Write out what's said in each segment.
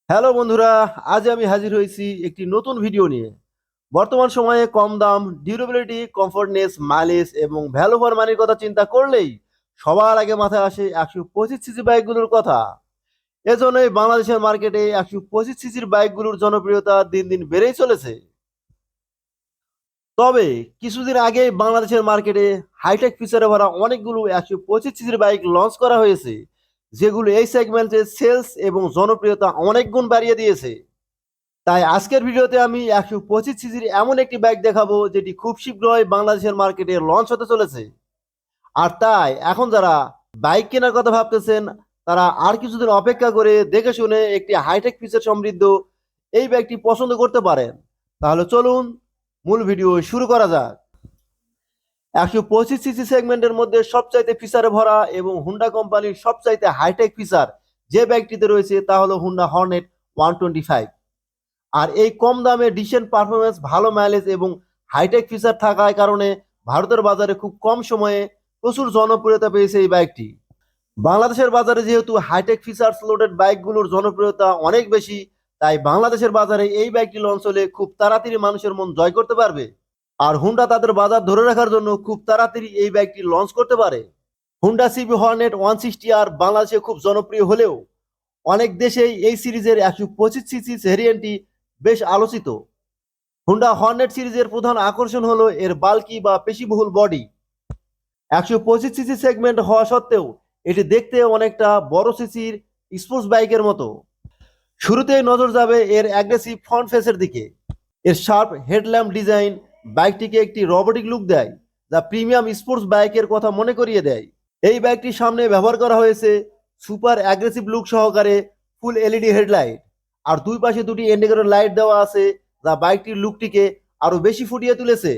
Hello বন্ধুরা, আজ আমি হাজির হয়েছি একটি নতুন ভিডিও নিয়ে। বর্তমান সময়ে কম দাম, ডিউরেবিলিটি, কমফোর্টনেস, মাইলেজ এবং ভ্যালু ফর মানির কথা চিন্তা করলেই সবার আগে মাথায় আসে 125 সিসি বাইকগুলোর কথা। এজন্যই বাংলাদেশের মার্কেটে 125 সিসির বাইকগুলোর জনপ্রিয়তা দিন দিন বেড়েই চলেছে। তবে কিছুদিন আগে বাংলাদেশের মার্কেটে হাইটেক ফিচারে ভরা অনেকগুলো 125 সিসির বাইক লঞ্চ করা হয়েছে, যেগুলো এই সেগমেন্টে সেলস এবং জনপ্রিয়তা অনেক গুণ বাড়িয়ে দিয়েছে। তাই আজকের ভিডিওতে আমি 125 সিসির এমন একটি বাইক দেখাবো যেটি খুব শীঘ্রই বাংলাদেশের মার্কেটে লঞ্চ হতে চলেছে। আর তাই এখন যারা বাইক কেনার কথা ভাবতেছেন, তারা আর কিছুদিন অপেক্ষা করে দেখে শুনে একটি হাইটেক ফিচার সমৃদ্ধ এই বাইকটি পছন্দ করতে পারেন। তাহলে চলুন মূল ভিডিও শুরু করা যাক। 125 সিসি সেগমেন্টের মধ্যে সবচাইতে ফিচারে ভরা এবং হুন্ডা কোম্পানির সবচাইতে হাইটেক ফিচার যে বাইকটিতে রয়েছে তা হলো হুন্ডা হর্নেট 125। আর এই কম দামে ডিসেন্ট পারফরমেন্স, ভালো মাইলেজ এবং হাইটেক ফিচার থাকার কারণে ভারতের বাজারে খুব কম সময়ে প্রচুর জনপ্রিয়তা পেয়েছে এই বাইকটি। বাংলাদেশের বাজারে যেহেতু হাইটেক ফিচার্স লোডেড বাইকগুলোর জনপ্রিয়তা অনেক বেশি, তাই বাংলাদেশের বাজারে এই বাইকটি লঞ্চ হলে খুব তাড়াতাড়ি মানুষের মন জয় করতে পারবে। আর হুন্ডা তাদের বাজার ধরে রাখার জন্য খুব তাড়াতাড়ি এই বাইকটি লঞ্চ করতে পারে। হুন্ডা সিবি হর্নেট 160 আর বাংলাদেশে খুব জনপ্রিয় হলেও অনেক দেশেই এই সিরিজের 125 সিসি ভেরিয়েন্টটি বেশ আলোচিত। হুন্ডা হর্নেট সিরিজের প্রধান আকর্ষণ হলো এর বাল্কি বা পেশিবহুল বডি। 125 সিসি সেগমেন্ট হওয়া সত্ত্বেও এটি দেখতে অনেকটা বড় সিসির স্পোর্টস বাইকের মতো। শুরুতেই নজর যাবে এর অ্যাগ্রেসিভ ফ্রন্ট ফেসের দিকে। এর শার্প হেডল্যাম্প ডিজাইন বাইকটিকে একটি রোবোটিক লুক দেয়, যা প্রিমিয়াম স্পোর্টস বাইকের কথা মনে করিয়ে দেয়। এই বাইকটির সামনে ব্যবহার করা হয়েছে সুপার অ্যাগ্রেসিভ লুক সহকারে ফুল এলইডি হেডলাইট, আর দুই পাশে দুটি ইন্ডিকেটর লাইট দেওয়া আছে, যা বাইকটির লুকটিকে আরো বেশি ফুটিয়ে তুলেছে।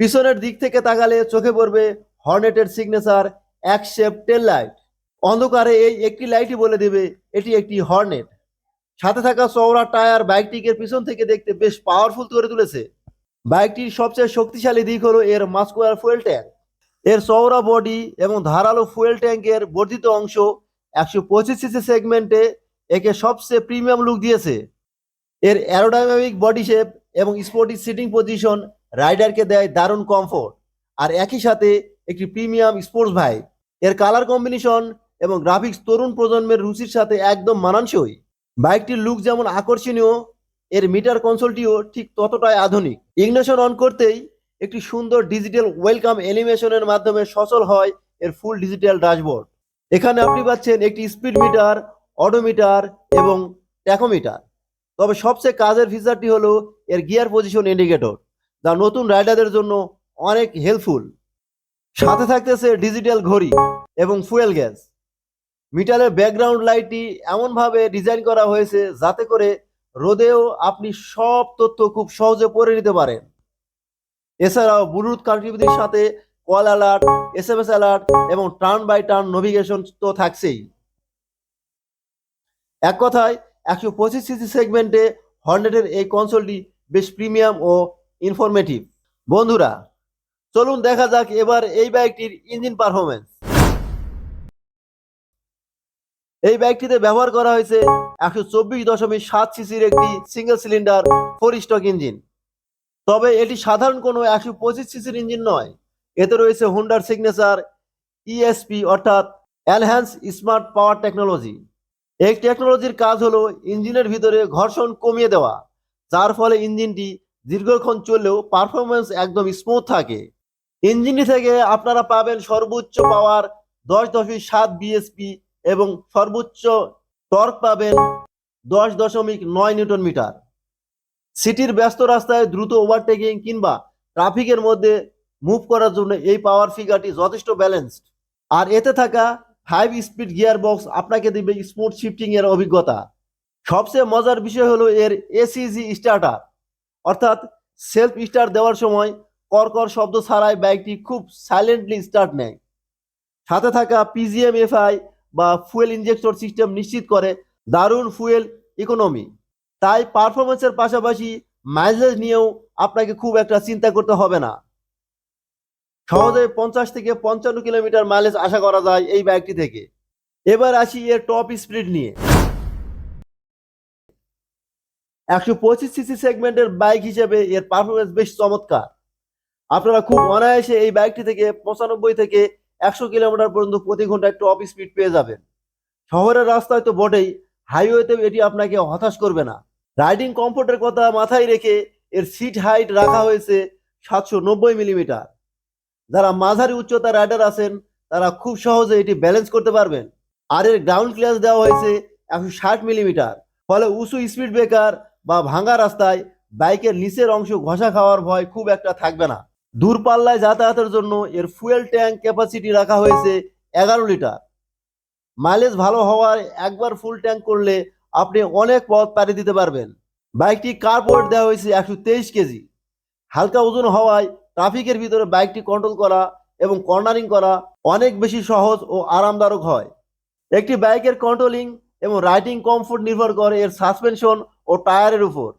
পিছনের দিক থেকে তাকালে চোখে পড়বে হর্নেটের সিগনেচার এক শেপ টেল লাইট। অন্ধকারে এই একটি লাইটই বলে দেবে এটি একটি হর্নেট। সাথে থাকা চওড়া টায়ার বাইকটিকে পিছন থেকে দেখতে বেশ পাওয়ারফুল করে তুলেছে। বাইকটির সবচেয়ে শক্তিশালী দিক হলো এর মাস্কুলার ফুয়েল ট্যাঙ্ক। এর চওড়া বডি এবং ধারালো ফুয়েল ট্যাঙ্কের বর্ধিত অংশ 125 সিসি সেগমেন্টে একে সবচেয়ে প্রিমিয়াম লুক দিয়েছে। এর অ্যারোডাইনামিক বডি শেপ এবং স্পোর্টি সিটিং পজিশন রাইডারকে দেয় দারুণ কমফোর্ট, আর একই সাথে একটি প্রিমিয়াম স্পোর্টস ভাইব। এর কালার কম্বিনেশন এবং গ্রাফিক্স তরুণ প্রজন্মের রুচির সাথে একদম মানানসই। বাইকটির লুক যেমন আকর্ষণীয়, এর মিটার কনসোলটিও ঠিক ততটাই আধুনিক। ইগনিশন অন করতেই একটি সুন্দর ডিজিটাল ওয়েলকাম অ্যানিমেশনের মাধ্যমে সচল হয় এর ফুল ডিজিটাল ড্যাশবোর্ড। এখানে আপনি পাচ্ছেন একটি স্পিড মিটার, অডোমিটার এবং ট্যাকোমিটার। তবে সবচেয়ে কাজের ফিচারটি হলো এর গিয়ার পজিশন ইন্ডিকেটর, যা নতুন রাইডারদের জন্য অনেক হেল্পফুল। সাথে থাকতেছে ডিজিটাল ঘড়ি এবং ফুয়েল গ্যাস। মিটারের ব্যাকগ্রাউন্ড লাইটটি এমনভাবে ডিজাইন করা হয়েছে যাতে করে রোদেও আপনি সব তথ্য খুব সহজে পড়ে নিতে পারেন। এছাড়াও ব্লুটুথ কানেক্টিভিটির সাথে কল অ্যালার্ট, এসএমএস অ্যালার্ট এবং টার্ন বাই টার্ন নেভিগেশন তো থাকছেই। এক কথায় 125 সিসি সেগমেন্টে হর্নেটের এই কনসোলটি বেশ প্রিমিয়াম ও ইনফরমেটিভ। বন্ধুরা, চলুন দেখা যাক এবার এই বাইকটির ইঞ্জিন পারফরমেন্স। এই বাইকটিতে ব্যবহার করা হয়েছে 124.7 সিসির একটি সিঙ্গেল সিলিন্ডার 4 স্ট্রোক ইঞ্জিন। তবে এটি সাধারণ কোনো 125 সিসির ইঞ্জিন নয়। এতে রয়েছে হুন্ডার সিগনেচার ইএসপি অর্থাৎ এনহ্যান্স স্মার্ট পাওয়ার টেকনোলজি। এই টেকনোলজির কাজ হলো ইঞ্জিনের ভিতরে ঘর্ষণ কমিয়ে দেওয়া, যার ফলে ইঞ্জিনটি দীর্ঘক্ষণ চললেও পারফরমেন্স একদম স্মুথ থাকে। ইঞ্জিনটি থেকে আপনারা পাবেন সর্বোচ্চ পাওয়ার 10.7 বিএসপি এবং সর্বোচ্চ টর্ক পাবেন 10.9 নিউটন মিটার। সিটির ব্যস্ত রাস্তায় দ্রুত ওভারটেকিং কিংবা ট্রাফিকের মধ্যে মুভ করার জন্য এই পাওয়ার ফিগারটি যথেষ্ট ব্যালেন্সড। আর এতে থাকা 5 স্পিড গিয়ার বক্স আপনাকে দিবে স্মুথ শিফটিং এর অভিজ্ঞতা। সবচেয়ে মজার বিষয় হলো এর এসিজি স্টার্টার, অর্থাৎ সেলফ স্টার্ট দেওয়ার সময় কড়কড় শব্দ ছাড়াই বাইকটি খুব সাইলেন্টলি স্টার্ট নেয়। সাথে থাকা পিজিএমএফআই বা ফুয়েল ইনজেক্টর সিস্টেম নিশ্চিত করে দারুণ ফুয়েল ইকোনমি। তাই পারফরমেন্সের পাশাপাশি মাইলেজ নিয়েও আপনাকে খুব একটা চিন্তা করতে হবে না। সহজে 50 থেকে 55 কিলোমিটার মাইলেজ আশা করা যায় এই বাইকটি থেকে। এবার আসি এর টপ স্পিড নিয়ে। 125 সিসি সেগমেন্টের বাইক হিসেবে এর পারফরমেন্স বেশ চমৎকার। আপনারা খুব অনায়াসে এই বাইকটি থেকে 95 থেকে 100 কিলোমিটার পর্যন্ত প্রতি ঘন্টায় টপ স্পিড পেয়ে যাবেন। শহরের রাস্তায় তো বটেই, হাইওয়েতেও এটি আপনাকে হতাশ করবে না। রাইডিং কমফোর্টের কথা মাথায় রেখে এর সিট হাইট রাখা হয়েছে 790 মিলিমিটার। যারা মাঝারি উচ্চতা রাইডার আছেন তারা খুব সহজে এটি ব্যালেন্স করতে পারবেন। আর এর গ্রাউন্ড ক্লিয়ারেন্স দেওয়া হয়েছে 160 মিলিমিটার। ফলে উঁচু স্পিড ব্রেকার বা ভাঙা রাস্তায় বাইকের নিচের অংশ ঘষা খাওয়ার ভয় খুব একটা থাকবে না। দূরপাল্লায় যাতায়াতের জন্য এর ফুয়েল ট্যাঙ্ক ক্যাপাসিটি রাখা হয়েছে 11 লিটার। মাইলেজ ভালো হওয়ায় একবার ফুল ট্যাঙ্ক করলে আপনি অনেক পথ পাড়ি দিতে পারবেন। বাইকটি কার্পোরেট দেওয়া হয়েছে 123 কেজি। হালকা ওজন হওয়ায় ট্রাফিকের ভিতরে বাইকটি কন্ট্রোল করা এবং কর্নারিং করা অনেক বেশি সহজ ও আরামদায়ক হয়। একটি বাইকের কন্ট্রোলিং এবং রাইডিং কমফোর্ট নির্ভর করে এর সাসপেনশন ও টায়ারের উপর।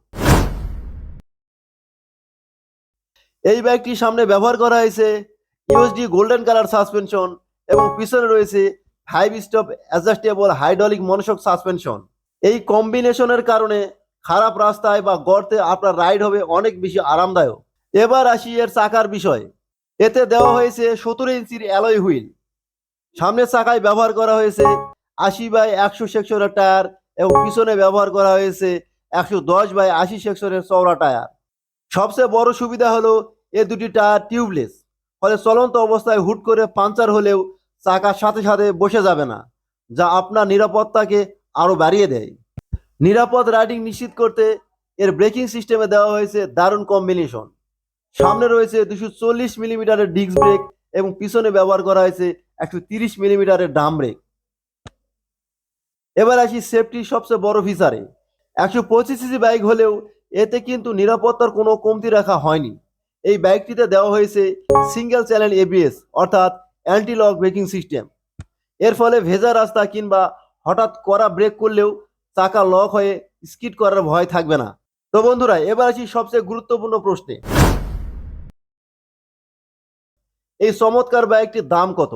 এই বাইকটির সামনে ব্যবহার করা হয়েছে ইউএসডি গোল্ডেন কালার সাসপেনশন এবং পিছনে রয়েছে 5 stop adjustable hydraulic monoshock suspension. এই কম্বিনেশনের কারণে খারাপ রাস্তায় বা গর্তে আপনার রাইড হবে অনেক বেশি আরামদায়ক। এবার আসি এর চাকার বিষয়ে। এতে দেওয়া হয়েছে 17 ইঞ্চির অ্যালয় হুইল। সামনের চাকায় ব্যবহার করা হয়েছে 80/100 সেকশনের টায়ার এবং পিছনে ব্যবহার করা হয়েছে 110/80 সেকশনের চওড়া টায়ার। সবচেয়ে বড় সুবিধা হলো এ দুটি টায়ার টিউবলেস, ফলে চলন্ত অবস্থায় হুট করে পাঞ্চার হলেও চাকার সাথে সাথে বসে যাবে না, যা আপনার নিরাপত্তাকে আরো বাড়িয়ে দেয়। নিরাপদ রাইডিং নিশ্চিত করতে এর ব্রেকিং সিস্টেমে দেওয়া হয়েছে দারুণ কম্বিনেশন। সামনে রয়েছে 240 মিলিমিটারের ডিস্ক ব্রেক এবং পিছনে ব্যবহার করা হয়েছে 130 মিলিমিটারের ডাম ব্রেক। এবার আসি সেফটির সবচেয়ে বড় ফিচারে। 125 সিসি বাইক হলেও এতে কিন্তু নিরাপত্তার কোনো কমতি রাখা হয়নি। এই বাইকটিতে দেওয়া হয়েছে সিঙ্গেল চ্যানেল এবিএস অর্থাৎ অ্যান্টি লক ব্রেকিং সিস্টেম। এর ফলে ভেজা রাস্তা কিংবা হঠাৎ করা ব্রেক করলেও চাকা লক হয়ে স্কিড করার ভয় থাকবে না। তো বন্ধুরা, এবার আসি সবচেয়ে গুরুত্বপূর্ণ প্রশ্নে। এই চমৎকার বাইকটির দাম কত?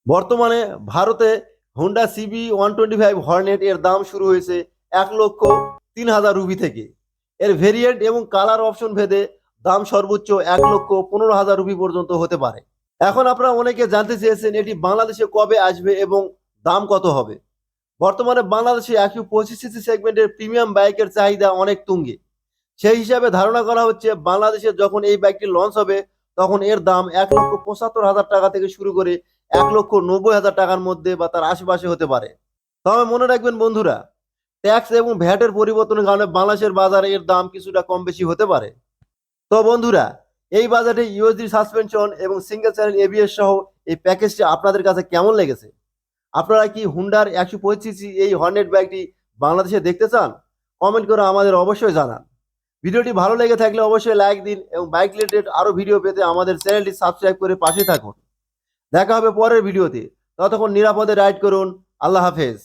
বর্তমানে ভারতে হোন্ডা সিবি 125 হর্নেট এর দাম শুরু হয়েছে 1,03,000 রুপি থেকে। এর ভেরিয়েন্ট এবং কালার অপশন ভেদে দাম সর্বোচ্চ 1,15,000 রুপি পর্যন্ত হতে পারে। এখন আপনারা অনেকে জানতে চেয়েছেন এটি বাংলাদেশে কবে আসবে এবং দাম কত হবে। বর্তমানে বাংলাদেশে 125 সিসি সেগমেন্টের প্রিমিয়াম বাইকের চাহিদা অনেক তুঙ্গে। সেই হিসাবে ধারণা করা হচ্ছে বাংলাদেশে যখন এই বাইকটি লঞ্চ হবে তখন এর দাম 1,75,000 টাকা থেকে শুরু করে 1,90,000 টাকার মধ্যে বা তার আশেপাশে হতে পারে। তবে মনে রাখবেন বন্ধুরা, ট্যাক্স এবং ভ্যাটের পরিবর্তনের কারণে বাংলাদেশের বাজারে এর দাম কিছুটা কম বেশি হতে পারে। তো বন্ধুরা, এই বাজেটে ইউএসডি সাসপেনশন এবং সিঙ্গেল চ্যানেল এবিএস সহ এই প্যাকেজটি আপনাদের কাছে কেমন লেগেছে? আপনারা কি হুন্ডার 125 সিসি এই হর্নেট বাইকটি বাংলাদেশে দেখতে চান? কমেন্ট করে আমাদের অবশ্যই জানান। ভিডিওটি ভালো লেগে থাকলে অবশ্যই লাইক দিন এবং বাইক রিলেটেড আরো ভিডিও পেতে আমাদের চ্যানেলটি সাবস্ক্রাইব করে পাশে থাকুন। দেখা হবে পরের ভিডিওতে। ততক্ষণ নিরাপদে রাইড করুন। আল্লাহ হাফেজ।